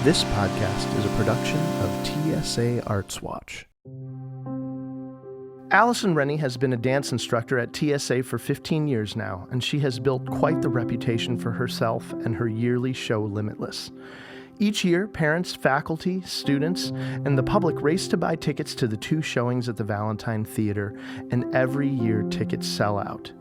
This podcast is a production of TSA Arts Watch. Alison Reny has been a dance instructor at TSA for 15 years now, and she has built quite the reputation for herself and her yearly show Limitless. Each year, parents, faculty, students, and the public race to buy tickets to the 2 showings at the Valentine Theatre, and every year tickets sell out.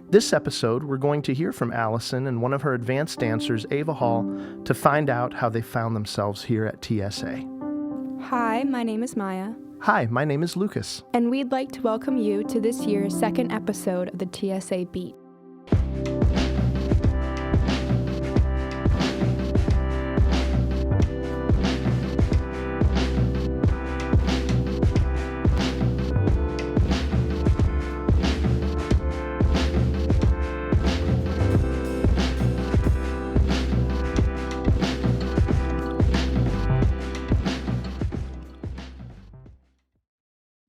This episode, we're going to hear from Alison and one of her advanced dancers, Ava Hall, to find out how they found themselves here at TSA. Hi, my name is Maya. Hi, my name is Lucas. And we'd like to welcome you to this year's second episode of the TSA Beat.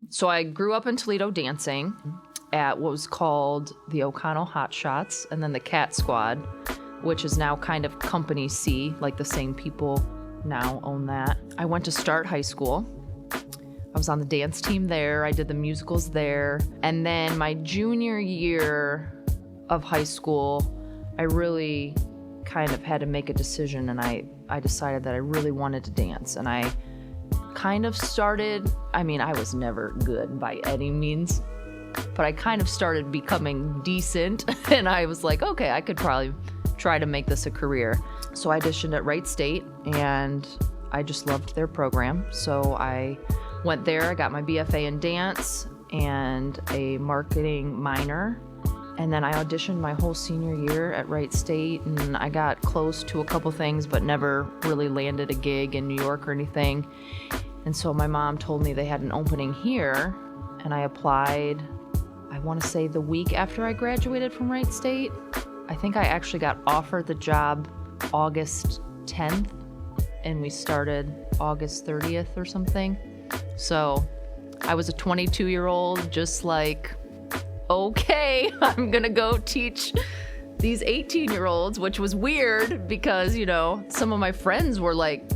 So I grew up in Toledo dancing at what was called the O'Connell Hot Shots and then the Cat Squad, which is now kind of Company C, like the same people now own that. I went to Start High School. I was on the dance team there. I did the musicals there. And then my junior year of high school, I really kind of had to make a decision, and I decided that I really wanted to dance. And I kind of started, I was never good by any means, but I kind of started becoming decent, and I was like, okay, I could probably try to make this a career. So I auditioned at Wright State, and I just loved their program. So I went there, I got my BFA in dance and a marketing minor, and then I auditioned my whole senior year at Wright State, and I got close to a couple things, but never really landed a gig in New York or anything. And so my mom told me they had an opening here, and I applied, I want to say the week after I graduated from Wright State. I think I actually got offered the job August 10th, and we started August 30th or something. So I was a 22-year-old, just like, okay, I'm gonna go teach these 18-year-olds, which was weird because, some of my friends were like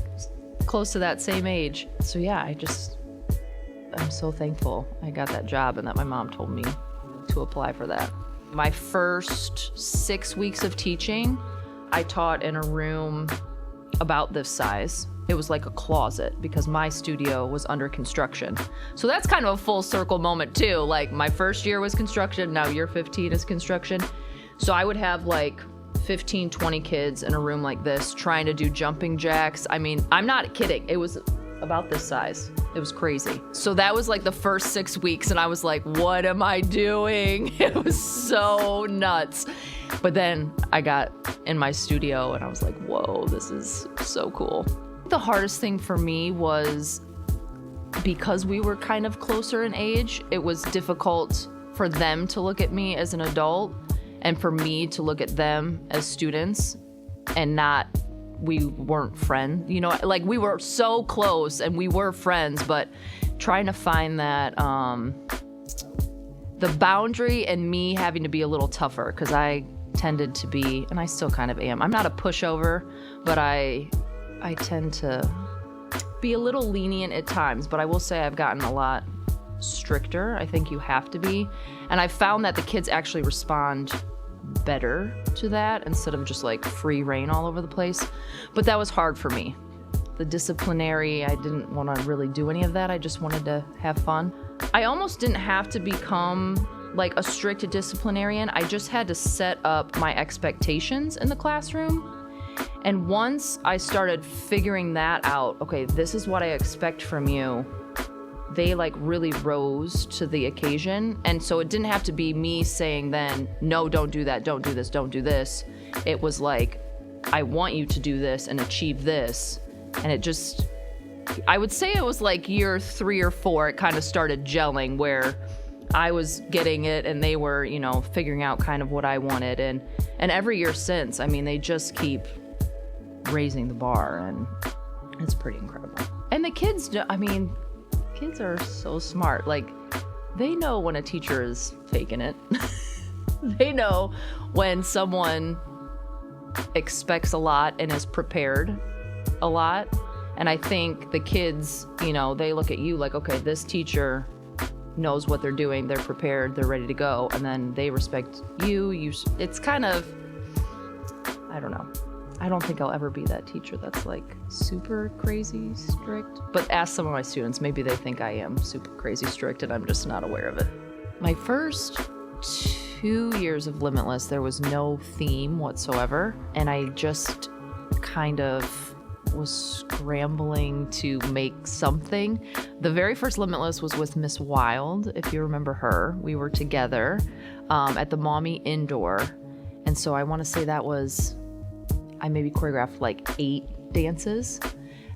close to that same age. So yeah, I'm so thankful I got that job and that my mom told me to apply for that. My first 6 weeks of teaching, I taught in a room about this size. It was like a closet because my studio was under construction. So that's kind of a full circle moment too. Like my first year was construction, now year 15 is construction. So I would have like 15, 20 kids in a room like this trying to do jumping jacks. I'm not kidding. It was about this size. It was crazy. So that was like the first 6 weeks, and I was like, what am I doing? It was so nuts. But then I got in my studio and I was like, whoa, this is so cool. The hardest thing for me was because we were kind of closer in age, it was difficult for them to look at me as an adult and for me to look at them as students and we weren't friends. Like we were so close and we were friends, but trying to find that, the boundary and me having to be a little tougher because I tended to be, and I still kind of am. I'm not a pushover, but I tend to be a little lenient at times, but I will say I've gotten a lot stricter. I think you have to be. And I found that the kids actually respond better to that instead of just like free reign all over the place. But that was hard for me. The disciplinary, I didn't want to really do any of that. I just wanted to have fun. I almost didn't have to become like a strict disciplinarian. I just had to set up my expectations in the classroom. And once I started figuring that out, okay, this is what I expect from you, they like really rose to the occasion. And so it didn't have to be me saying then, no, don't do that, don't do this, don't do this. It was like, I want you to do this and achieve this. And it just, I would say it was like year 3 or 4, it kind of started gelling where I was getting it and they were, figuring out kind of what I wanted. And every year since, they just keep raising the bar, and it's pretty incredible. And the kids, kids are so smart. Like, they know when a teacher is faking it. They know when someone expects a lot and is prepared a lot. And I think the kids, you know, they look at you like, okay, this teacher knows what they're doing, they're prepared, they're ready to go, and then they respect you. It's kind of, I don't know. I don't think I'll ever be that teacher that's like super crazy strict. But ask some of my students, maybe they think I am super crazy strict and I'm just not aware of it. My first 2 years of Limitless, there was no theme whatsoever. And I just kind of was scrambling to make something. The very first Limitless was with Miss Wild, if you remember her. We were together at the Mommy Indoor. And so I want to say that was, I maybe choreographed like 8 dances.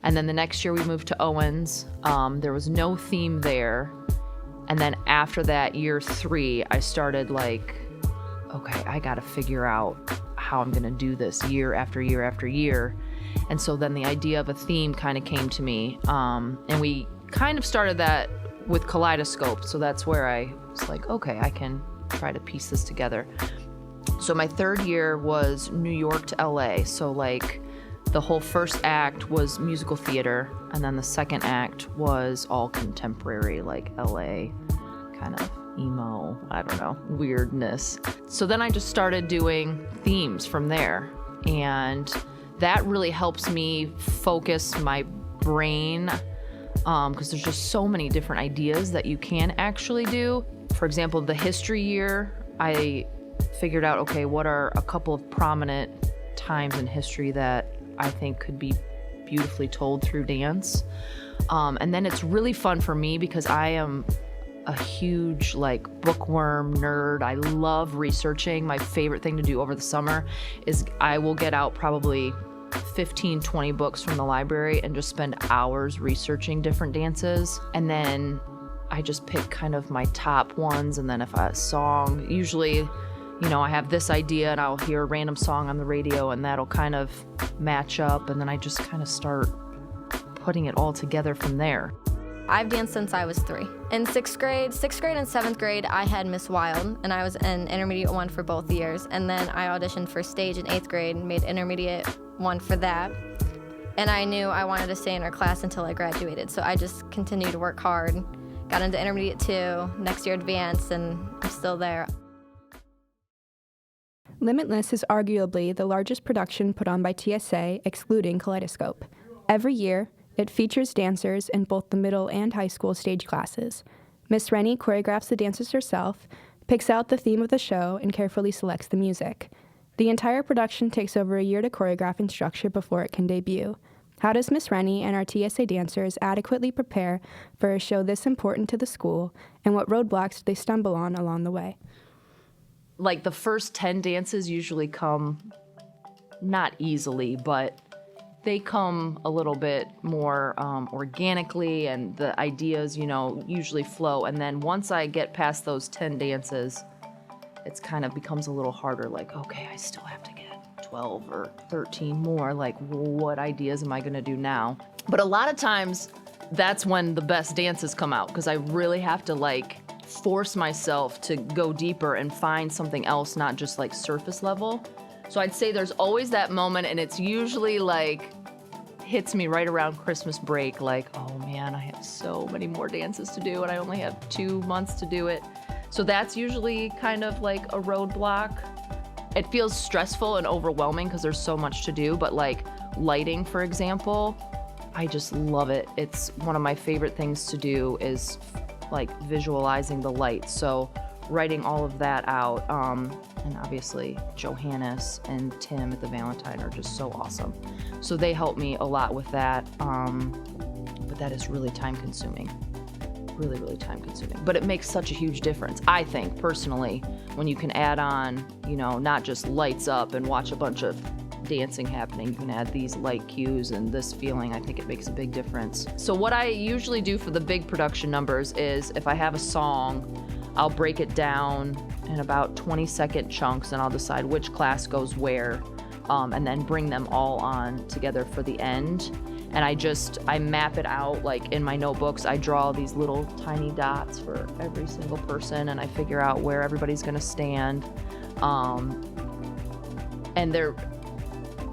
And then the next year we moved to Owens. There was no theme there. And then after that, year 3, I started like, okay, I got to figure out how I'm going to do this year after year after year. And so then the idea of a theme kind of came to me. And we kind of started that with Kaleidoscope. So that's where I was like, okay, I can try to piece this together. So my 3rd year was New York to LA. So like the whole first act was musical theater. And then the second act was all contemporary, like LA kind of emo, I don't know, weirdness. So then I just started doing themes from there. And that really helps me focus my brain because there's just so many different ideas that you can actually do. For example, the history year, I figured out, okay, what are a couple of prominent times in history that I think could be beautifully told through dance. And then it's really fun for me because I am a huge like bookworm nerd. I love researching. My favorite thing to do over the summer is I will get out probably 15, 20 books from the library and just spend hours researching different dances. And then I just pick kind of my top ones. And then if a song, usually, you know, I have this idea and I'll hear a random song on the radio and that'll kind of match up. And then I just kind of start putting it all together from there. I've danced since I was 3. In 6th grade and 7th grade, I had Miss Wild, and I was in intermediate 1 for both years. And then I auditioned for stage in 8th grade and made intermediate 1 for that. And I knew I wanted to stay in her class until I graduated, so I just continued to work hard. Got into intermediate 2, next year advanced, and I'm still there. Limitless is arguably the largest production put on by TSA, excluding Kaleidoscope. Every year, it features dancers in both the middle and high school stage classes. Miss Reny choreographs the dancers herself, picks out the theme of the show, and carefully selects the music. The entire production takes over a year to choreograph and structure before it can debut. How does Miss Reny and our TSA dancers adequately prepare for a show this important to the school, and what roadblocks do they stumble on along the way? Like the first 10 dances usually come not easily, but they come a little bit more organically, and the ideas, you know, usually flow. And then once I get past those 10 dances, it's kind of becomes a little harder. Like, okay, I still have to get 12 or 13 more. Like, what ideas am I going to do now? But a lot of times, that's when the best dances come out, because I really have to like force myself to go deeper and find something else, not just like surface level. So I'd say there's always that moment, and it's usually like hits me right around Christmas break, like, oh man, I have so many more dances to do and I only have 2 months to do it. So that's usually kind of like a roadblock. It feels stressful and overwhelming because there's so much to do, but like lighting, for example, I just love it. It's one of my favorite things to do is like visualizing the lights. So writing all of that out, and obviously Johannes and Tim at the Valentine are just so awesome. So they help me a lot with that, but that is really time consuming. Really, really time consuming. But it makes such a huge difference, I think, personally, when you can add on, you know, not just lights up and watch a bunch of dancing happening, you can add these light cues and this feeling. I think it makes a big difference. So what I usually do for the big production numbers is if I have a song, I'll break it down in about 20-second chunks and I'll decide which class goes where, and then bring them all on together for the end. And I map it out, like in my notebooks, I draw these little tiny dots for every single person, and I figure out where everybody's gonna stand. And they're,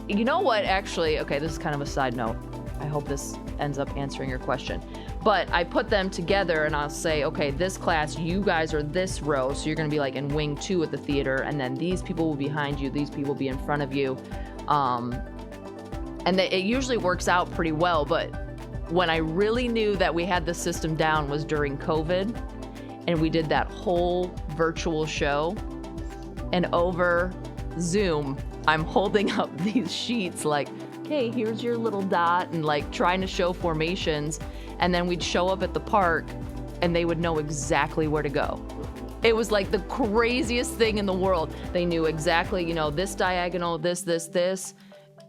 you know what, actually, okay, this is kind of a side note. I hope this ends up answering your question. But I put them together and I'll say, okay, this class, you guys are this row, so you're gonna be like in wing 2 at the theater, and then these people will be behind you, these people will be in front of you. And it usually works out pretty well, but when I really knew that we had the system down was during COVID, and we did that whole virtual show, and over Zoom, I'm holding up these sheets like, okay, here's your little dot, and like trying to show formations, and then we'd show up at the park and they would know exactly where to go. It was like the craziest thing in the world. They knew exactly, you know, this diagonal, this.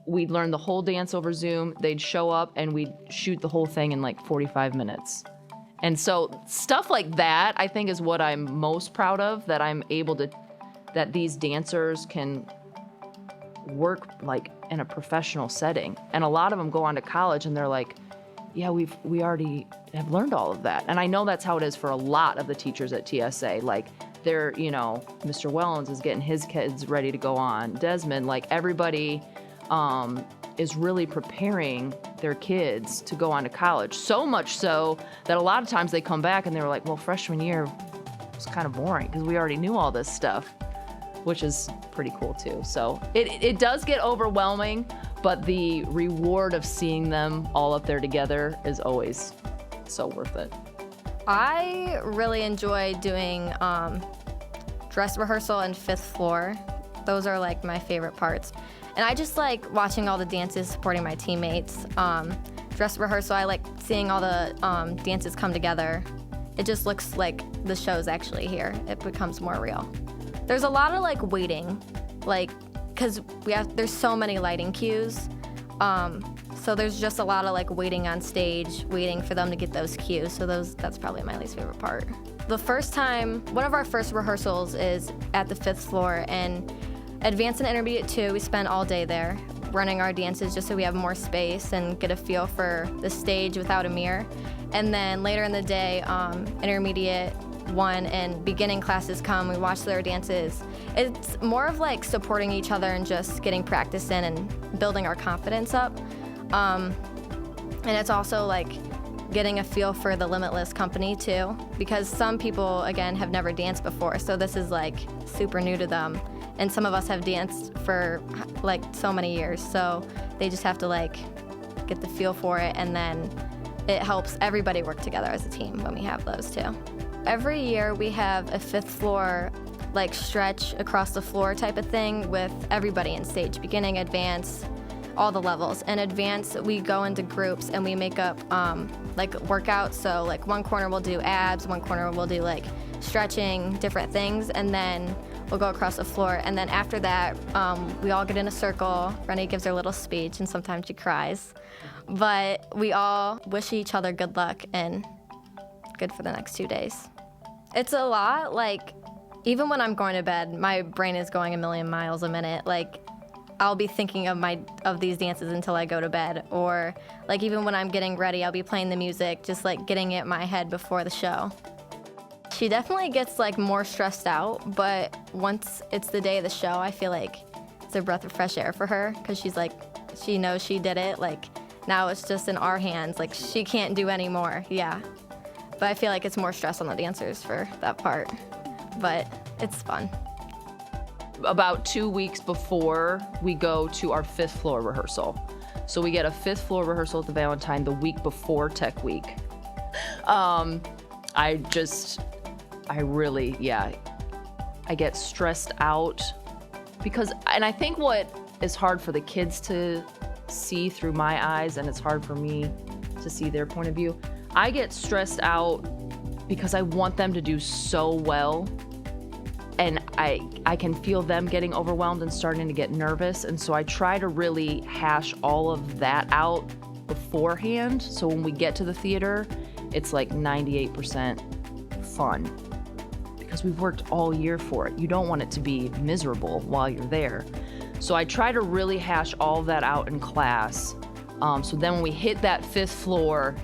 We'd learn the whole dance over Zoom. They'd show up and we'd shoot the whole thing in like 45 minutes. And so stuff like that, I think, is what I'm most proud of, that I'm able to, that these dancers can work like in a professional setting. And a lot of them go on to college and they're like, yeah, we already have learned all of that. And I know that's how it is for a lot of the teachers at TSA. Like they're, you know, Mr. Wellens is getting his kids ready to go on. Desmond, like everybody is really preparing their kids to go on to college. So much so that a lot of times they come back and they were like, well, freshman year was kind of boring because we already knew all this stuff, which is pretty cool too. So it does get overwhelming, but the reward of seeing them all up there together is always so worth it. I really enjoy doing dress rehearsal and 5th floor. Those are like my favorite parts. And I just like watching all the dances, supporting my teammates. Dress rehearsal, I like seeing all the dances come together. It just looks like the show's actually here. It becomes more real. There's a lot of like waiting, like, cause there's so many lighting cues. So there's just a lot of like waiting on stage, waiting for them to get those cues. So that's probably my least favorite part. The first time, one of our first rehearsals is at the 5th floor, and Advanced and Intermediate 2, we spent all day there running our dances just so we have more space and get a feel for the stage without a mirror. And then later in the day, Intermediate 1 and beginning classes come, we watch their dances. It's more of like supporting each other and just getting practice in and building our confidence up. And it's also like getting a feel for the Limitless company too, because some people, again, have never danced before, so this is like super new to them. And some of us have danced for like so many years, so they just have to like get the feel for it, and then it helps everybody work together as a team when we have those too. Every year we have a 5th floor like stretch across the floor type of thing with everybody in stage, beginning, advanced, all the levels. In advance, we go into groups and we make up like workouts. So like one corner we'll do abs, one corner we'll do like stretching, different things, and then we'll go across the floor. And then after that, we all get in a circle. Reny gives her little speech, and sometimes she cries. But we all wish each other good luck and good for the next 2 days. It's a lot. Like, even when I'm going to bed, my brain is going a million miles a minute. Like, I'll be thinking of these dances until I go to bed. Or like even when I'm getting ready, I'll be playing the music, just like getting it in my head before the show. She definitely gets like more stressed out, but once it's the day of the show, I feel like it's a breath of fresh air for her, because she's like, she knows she did it. Like now it's just in our hands. Like she can't do any more. Yeah. But I feel like it's more stress on the dancers for that part, but it's fun. About 2 weeks before we go to our 5th floor rehearsal. So we get a 5th floor rehearsal at the Valentine the week before Tech Week. I get stressed out because, and I think what is hard for the kids to see through my eyes, and it's hard for me to see their point of view, I get stressed out because I want them to do so well, and I can feel them getting overwhelmed and starting to get nervous, and so I try to really hash all of that out beforehand, so when we get to the theater, it's like 98% fun, because we've worked all year for it. You don't want it to be miserable while you're there. So I try to really hash all of that out in class, so then when we hit that 5th floor,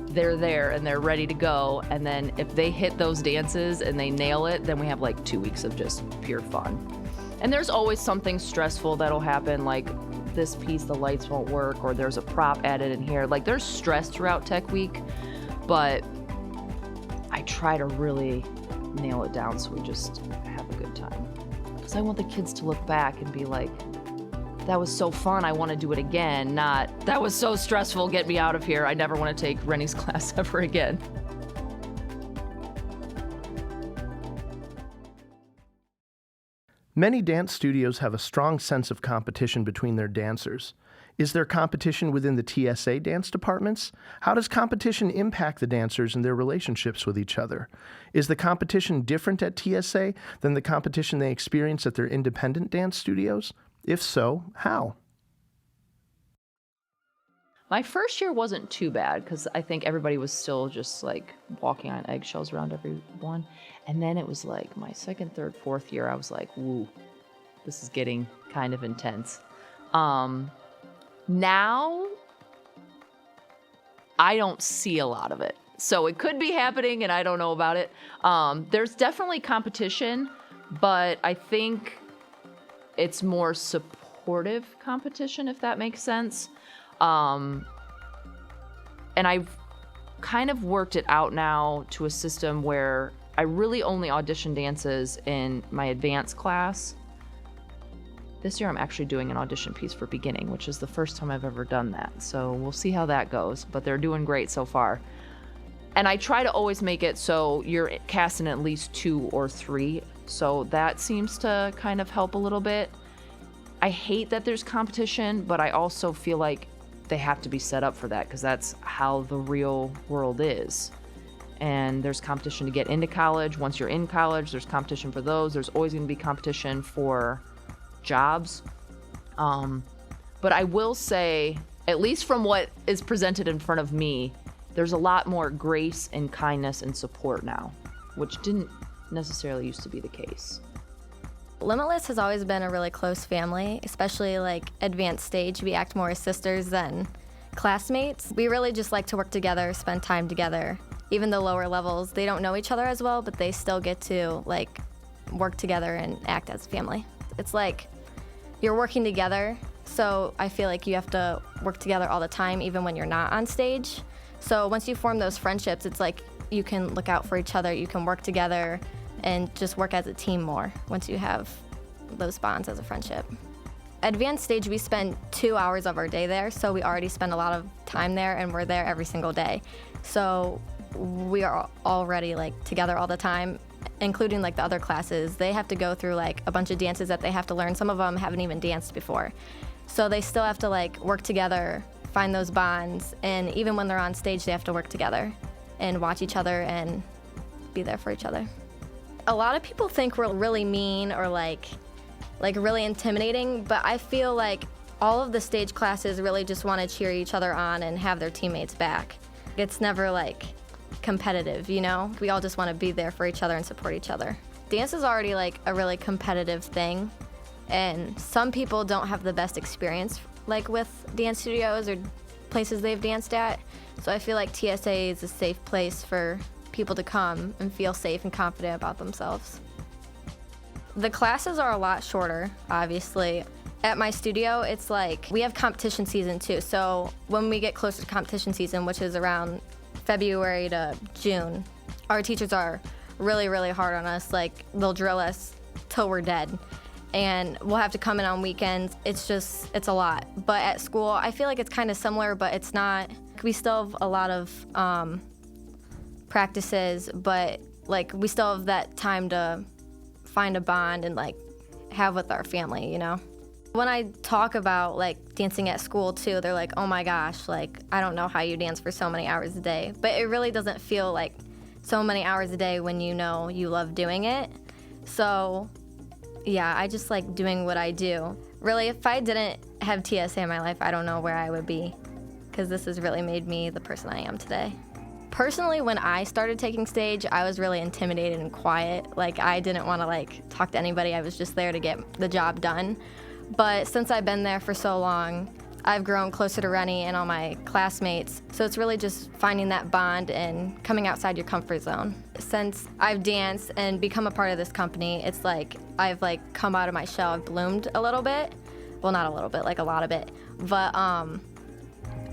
they're there and they're ready to go. And then if they hit those dances and they nail it, then we have like 2 weeks of just pure fun. And there's always something stressful that'll happen. Like this piece, the lights won't work, or there's a prop added in here. Like, there's stress throughout Tech Week, but I try to really nail it down so we just have a good time. Because I want the kids to look back and be like, that was so fun, I want to do it again, not, that was so stressful, get me out of here, I never want to take Reny's class ever again. Many dance studios have a strong sense of competition between their dancers. Is there competition within the TSA dance departments? How does competition impact the dancers and their relationships with each other? Is the competition different at TSA than the competition they experience at their independent dance studios? If so, how? My first year wasn't too bad because I think everybody was still just like walking on eggshells around everyone. And then it was like my second, third, fourth year, I was like, woo, this is getting kind of intense. Now, I don't see a lot of it. So it could be happening and I don't know about it. There's definitely competition, but I think it's more supportive competition, if that makes sense. And I've kind of worked it out now to a system where I really only audition dances in my advanced class. This year I'm actually doing an audition piece for beginning, which is the first time I've ever done that. So we'll see how that goes, but they're doing great so far. And I try to always make it so you're casting at least 2 or 3. So that seems to kind of help a little bit. I hate that there's competition, but I also feel like they have to be set up for that because that's how the real world is. And there's competition to get into college. Once you're in college, there's competition for those. There's always going to be competition for jobs. But I will say, at least from what is presented in front of me, there's a lot more grace and kindness and support now, which didn't necessarily used to be the case. Limitless has always been a really close family, especially like advanced stage. We act more as sisters than classmates. We really just like to work together, spend time together. Even the lower levels, they don't know each other as well, but they still get to like work together and act as a family. It's like you're working together, so I feel like you have to work together all the time, even when you're not on stage. So once you form those friendships, it's like you can look out for each other, you can work together, and just work as a team more once you have those bonds as a friendship. Advanced stage, we spend 2 hours of our day there, so we already spend a lot of time there, and we're there every single day. So we are already like together all the time, including like the other classes. They have to go through like a bunch of dances that they have to learn. Some of them haven't even danced before. So they still have to like work together, find those bonds, and even when they're on stage, they have to work together and watch each other and be there for each other. A lot of people think we're really mean or like really intimidating, but I feel like all of the stage classes really just want to cheer each other on and have their teammates back. It's never like competitive, you know? We all just want to be there for each other and support each other. Dance is already like a really competitive thing, and some people don't have the best experience like with dance studios or places they've danced at. So I feel like TSA is a safe place for people to come and feel safe and confident about themselves. The classes are a lot shorter, obviously. At my studio, it's like we have competition season too. So when we get closer to competition season, which is around February to June, our teachers are really, really hard on us. Like they'll drill us till we're dead. And we'll have to come in on weekends. It's a lot. But at school, I feel like it's kind of similar, but it's not. We still have a lot of practices, but like we still have that time to find a bond and like have with our family, you know? When I talk about like dancing at school too, they're like, oh my gosh, like I don't know how you dance for so many hours a day. But it really doesn't feel like so many hours a day when you know you love doing it. So yeah, I just like doing what I do. Really, if I didn't have TSA in my life, I don't know where I would be, because this has really made me the person I am today. Personally, when I started taking stage, I was really intimidated and quiet. Like I didn't want to like talk to anybody. I was just there to get the job done. But since I've been there for so long, I've grown closer to Reny and all my classmates. So it's really just finding that bond and coming outside your comfort zone. Since I've danced and become a part of this company, it's like I've like come out of my shell, I've bloomed a little bit. Well, not a little bit, like a lot of it. But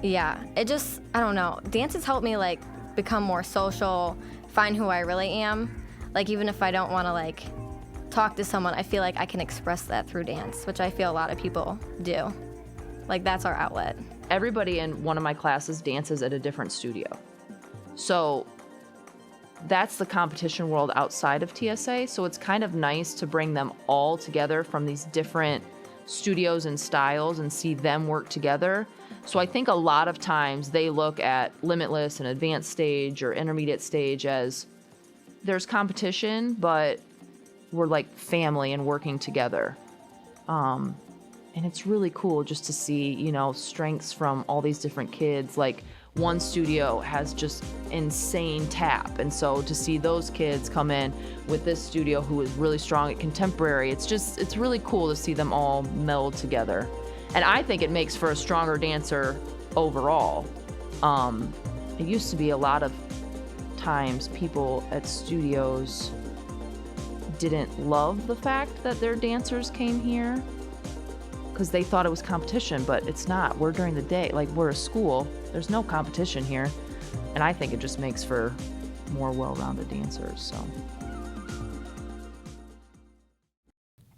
yeah, it just, I don't know. Dance has helped me like become more social, find who I really am. Like even if I don't want to like talk to someone, I feel like I can express that through dance, which I feel a lot of people do. Like that's our outlet. Everybody in one of my classes dances at a different studio. So that's the competition world outside of TSA. So it's kind of nice to bring them all together from these different studios and styles and see them work together. So I think a lot of times they look at Limitless and advanced stage or intermediate stage as there's competition, but we're like family and working together. And it's really cool just to see, you know, strengths from all these different kids. Like one studio has just insane tap. And so to see those kids come in with this studio who is really strong at contemporary, it's really cool to see them all meld together. And I think it makes for a stronger dancer overall. It used to be a lot of times people at studios didn't love the fact that their dancers came here because they thought it was competition, but it's not. We're during the day, like we're a school. There's no competition here. And I think it just makes for more well-rounded dancers, so.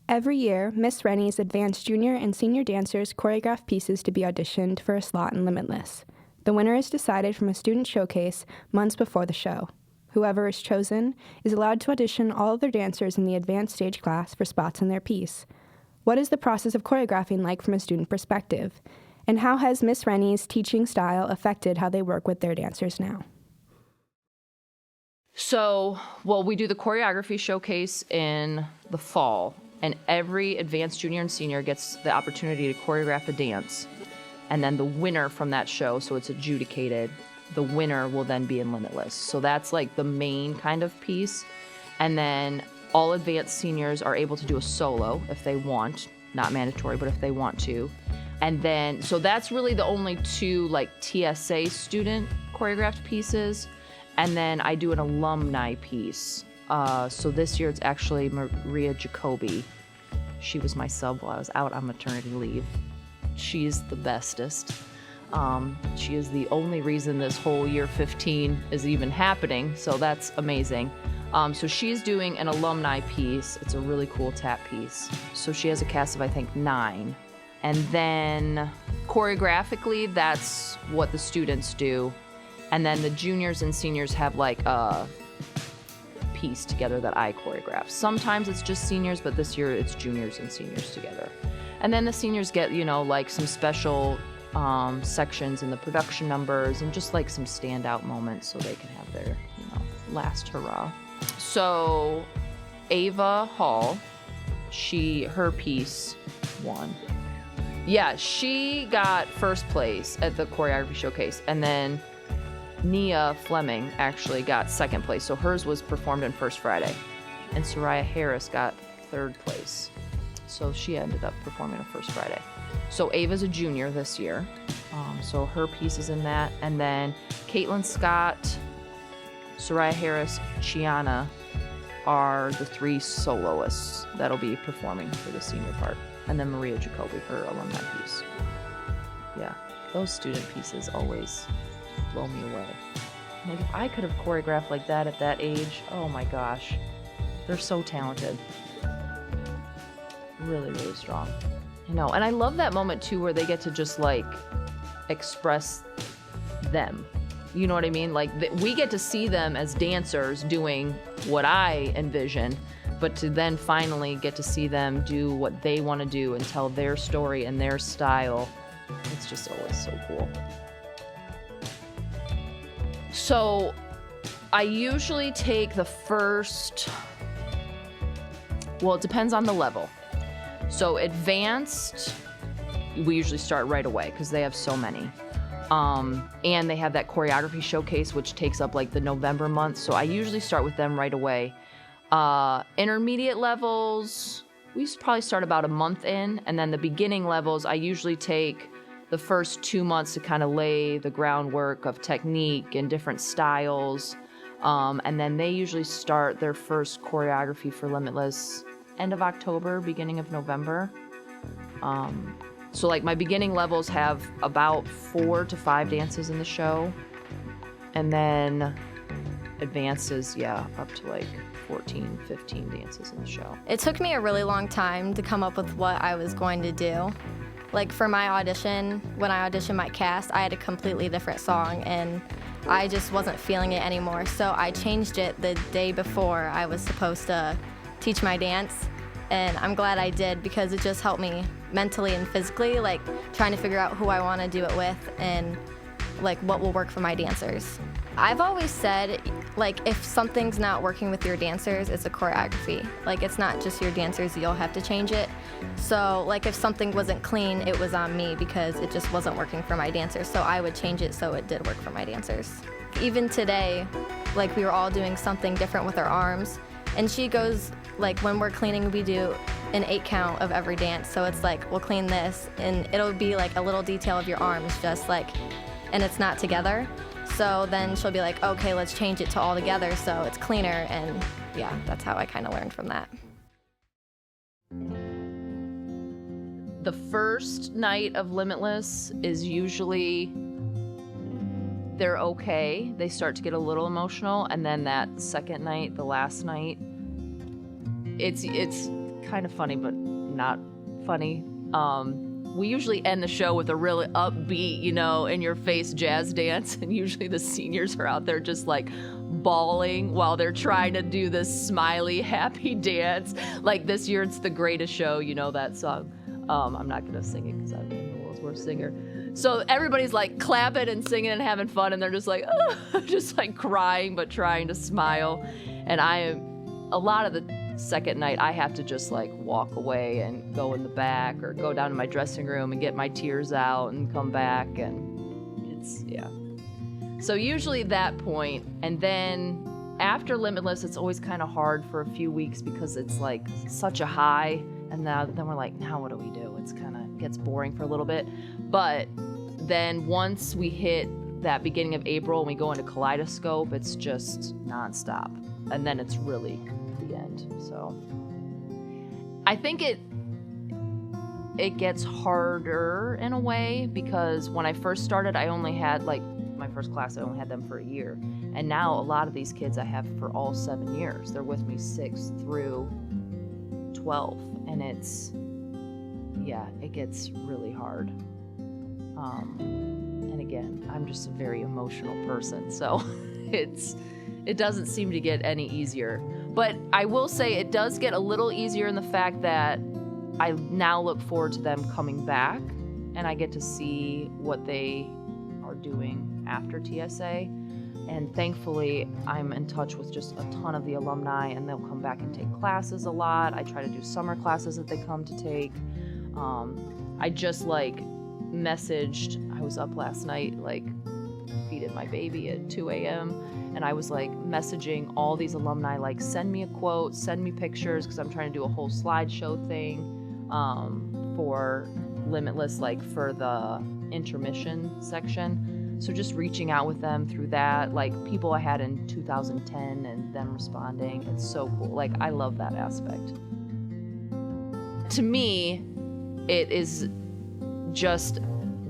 Every year, Miss Reny's advanced junior and senior dancers choreograph pieces to be auditioned for a slot in Limitless. The winner is decided from a student showcase months before the show. Whoever is chosen is allowed to audition all of their dancers in the advanced stage class for spots in their piece. What is the process of choreographing like from a student perspective? And how has Miss Reny's teaching style affected how they work with their dancers now? So, well, we do the choreography showcase in the fall, and every advanced junior and senior gets the opportunity to choreograph a dance. And then the winner from that show, so it's adjudicated, the winner will then be in Limitless. So that's like the main kind of piece. And then all advanced seniors are able to do a solo if they want, not mandatory, but if they want to. And then, so that's really the only two like TSA student choreographed pieces. And then I do an alumni piece. So this year it's actually Maria Jacoby. She was my sub while I was out on maternity leave. She's the bestest. She is the only reason this whole year 15 is even happening, so that's amazing. So she's doing an alumni piece. It's a really cool tap piece. So she has a cast of, I think, 9. And then choreographically, that's what the students do. And then the juniors and seniors have like a piece together that I choreograph. Sometimes it's just seniors, but this year it's juniors and seniors together. And then the seniors get, you know, like some special sections in the production numbers and just like some standout moments so they can have their, you know, last hurrah. So Ava Hall, her piece won. Yeah, she got first place at the choreography showcase, and then Nia Fleming actually got second place. So hers was performed on First Friday, and Soraya Harris got third place. So she ended up performing on First Friday. So Ava's a junior this year, so her piece is in that. And then Caitlin Scott, Soraya Harris, Chiana are the 3 soloists that'll be performing for the senior part. And then Maria Jacoby, her alumni piece. Yeah, those student pieces always blow me away. Like if I could have choreographed like that at that age, oh my gosh, they're so talented. Really, really strong. You know, and I love that moment too where they get to just like express them. You know what I mean? Like we get to see them as dancers doing what I envision, but to then finally get to see them do what they want to do and tell their story and their style, it's just always so cool. So I usually take the first, well, it depends on the level. So advanced, we usually start right away because they have so many. And they have that choreography showcase, which takes up like the November month. So I usually start with them right away. Intermediate levels, we probably start about a month in. And then the beginning levels, I usually take the first 2 months to kind of lay the groundwork of technique and different styles. And then they usually start their first choreography for Limitless end of October, beginning of November. So like my beginning levels have about 4 to 5 dances in the show. And then advanced is, up to like 14, 15 dances in the show. It took me a really long time to come up with what I was going to do. Like for my audition, when I auditioned my cast, I had a completely different song and I just wasn't feeling it anymore. So I changed it the day before I was supposed to teach my dance. And I'm glad I did because it just helped me mentally and physically, like trying to figure out who I want to do it with and like what will work for my dancers. I've always said, like, if something's not working with your dancers, it's a choreography. Like, it's not just your dancers, you'll have to change it. So, like, if something wasn't clean, it was on me because it just wasn't working for my dancers. So I would change it so it did work for my dancers. Even today, like, we were all doing something different with our arms. And she goes, like, when we're cleaning, we do an 8 count of every dance. So it's like, we'll clean this, and it'll be like a little detail of your arms, just like, and it's not together. So then she'll be like, okay, let's change it to all together so it's cleaner. And yeah, that's how I kind of learned from that. The first night of Limitless is usually, they're okay. They start to get a little emotional. And then that second night, the last night, it's kind of funny, but not funny. We usually end the show with a really upbeat, in-your-face jazz dance, and usually the seniors are out there just like bawling while they're trying to do this smiley, happy dance. Like this year, it's The Greatest Show, that song. I'm not gonna sing it because I'm the world's worst singer. So everybody's like clapping and singing and having fun, and they're just like, just like crying but trying to smile. And a lot of the second night, I have to just like walk away and go in the back or go down to my dressing room and get my tears out and come back, and so usually that point. And then after Limitless, it's always kind of hard for a few weeks because it's like such a high, and then we're like, now what do we do? It's kind of gets boring for a little bit. But then once we hit that beginning of April and we go into Kaleidoscope, it's just nonstop, and then it's really the end. So I think it gets harder in a way because when I first started, I only had like my first class, I only had them for a year, and now a lot of these kids I have for all 7 years. They're with me 6 through 12, and it gets really hard. And again, I'm just a very emotional person, so it doesn't seem to get any easier. But I will say it does get a little easier in the fact that I now look forward to them coming back, and I get to see what they are doing after TSA. And thankfully, I'm in touch with just a ton of the alumni, and they'll come back and take classes a lot. I try to do summer classes that they come to take. I just messaged, I was up last night, feeding my baby at 2 a.m. And I was messaging all these alumni, send me a quote, send me pictures, because I'm trying to do a whole slideshow thing for Limitless, for the intermission section. So just reaching out with them through that, people I had in 2010 and them responding. It's so cool. I love that aspect. To me, it is just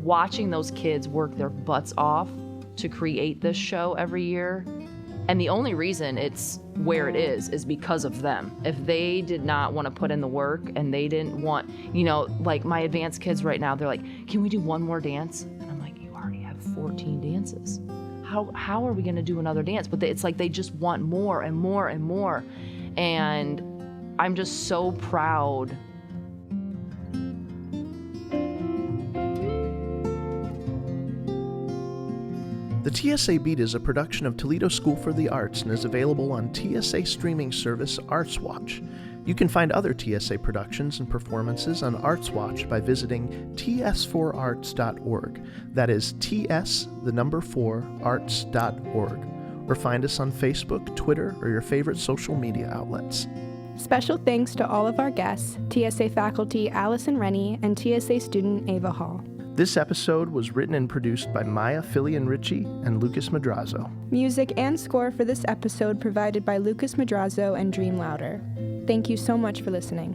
watching those kids work their butts off to create this show every year. And the only reason it's where it is because of them. If they did not want to put in the work and they didn't want, my advanced kids right now, they're like, can we do one more dance? And I'm like, you already have 14 dances. How are we going to do another dance? But it's they just want more and more and more. And I'm just so proud. The TSA Beat is a production of Toledo School for the Arts and is available on TSA streaming service ArtsWatch. You can find other TSA productions and performances on ArtsWatch by visiting ts4arts.org. That is ts4arts.org. Or find us on Facebook, Twitter, or your favorite social media outlets. Special thanks to all of our guests, TSA faculty Alison Reny and TSA student Ava Hall. This episode was written and produced by Maya Fillion-Ritchie and Lucas Madrazo. Music and score for this episode provided by Lucas Madrazo and Dream Louder. Thank you so much for listening.